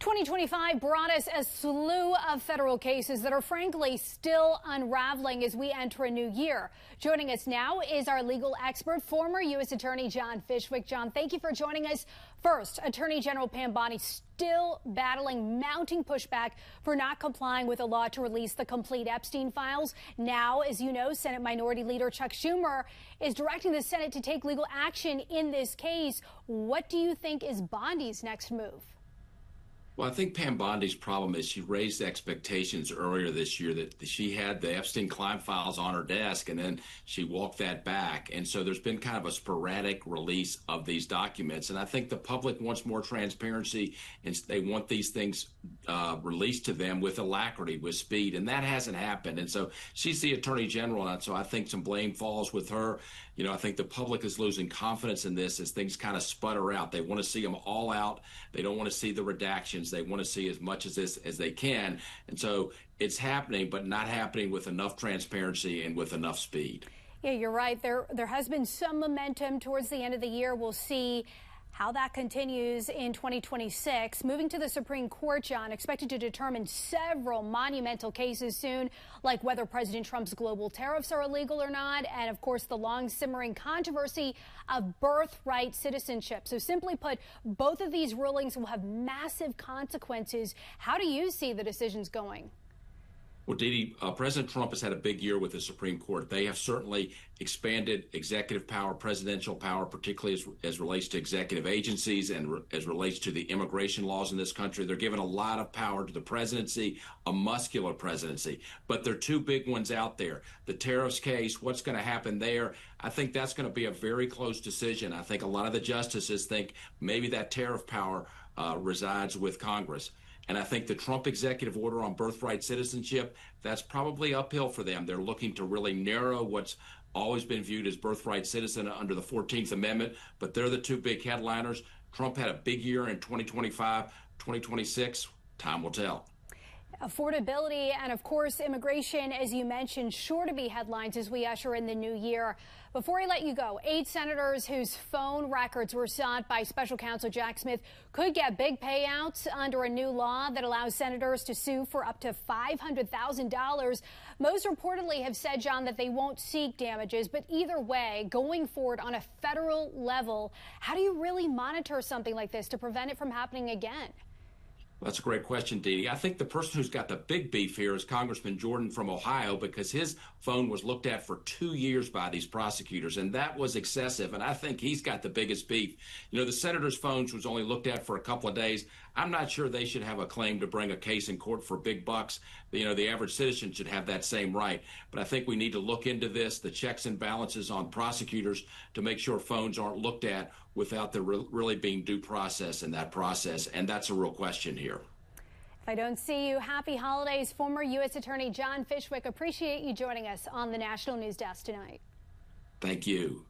2025 brought us a slew of federal cases that are frankly still unraveling as we enter a new year. Joining us now is our legal expert, former U.S. Attorney John Fishwick. John, thank you for joining us. First, Attorney General Pam Bondi still battling mounting pushback for not complying with a law to release the complete Epstein files. Now, as you know, Senate Minority Leader Chuck Schumer is directing the Senate to take legal action in this case. What do you think is Bondi's next move? Well, I think Pam Bondi's problem is she raised expectations earlier this year that she had the Epstein-Klein files on her desk, and then she walked that back. And so there's been kind of a sporadic release of these documents. And I think the public wants more transparency, and they want these things released to them with alacrity, with speed. And that hasn't happened. And so she's the Attorney General, and so I think some blame falls with her. You know, I think the public is losing confidence in this as things kind of sputter out. They want to see them all out. They don't want to see the redactions. They want to see as much of this as they can. And so it's happening, but not happening with enough transparency and with enough speed. Yeah, you're right. There has been some momentum towards the end of the year. We'll see how that continues in 2026. Moving to the Supreme Court, John, expected to determine several monumental cases soon, like whether President Trump's global tariffs are illegal or not, and of course the long simmering controversy of birthright citizenship. So simply put, both of these rulings will have massive consequences. How do you see the decisions going? Well, Dee Dee, President Trump has had a big year with the Supreme Court. They have certainly expanded executive power, presidential power, particularly as relates to executive agencies and as relates to the immigration laws in this country. They're giving a lot of power to the presidency, a muscular presidency. But there are two big ones out there. The tariffs case, what's going to happen there? I think that's going to be a very close decision. I think a lot of the justices think maybe that tariff power resides with Congress. And I think the Trump executive order on birthright citizenship, that's probably uphill for them. They're looking to really narrow what's always been viewed as birthright citizen under the 14th Amendment. But they're the two big headliners. Trump had a big year in 2025, 2026. Time will tell. Affordability and, of course, immigration, as you mentioned, sure to be headlines as we usher in the new year. Before I let you go, 8 senators whose phone records were sought by Special Counsel Jack Smith could get big payouts under a new law that allows senators to sue for up to $500,000. Most reportedly have said, John, that they won't seek damages. But either way, going forward on a federal level, how do you really monitor something like this to prevent it from happening again? That's a great question, Dee Dee. I think the person who's got the big beef here is Congressman Jordan from Ohio, because his phone was looked at for 2 years by these prosecutors, and that was excessive. And I think he's got the biggest beef. You know, the senator's phones was only looked at for a couple of days. I'm not sure they should have a claim to bring a case in court for big bucks. You know, the average citizen should have that same right. But I think we need to look into this, the checks and balances on prosecutors, to make sure phones aren't looked at without there really being due process in that process. And that's a real question here. If I don't see you, happy holidays. Former U.S. Attorney John Fishwick, appreciate you joining us on the National News Desk tonight. Thank you.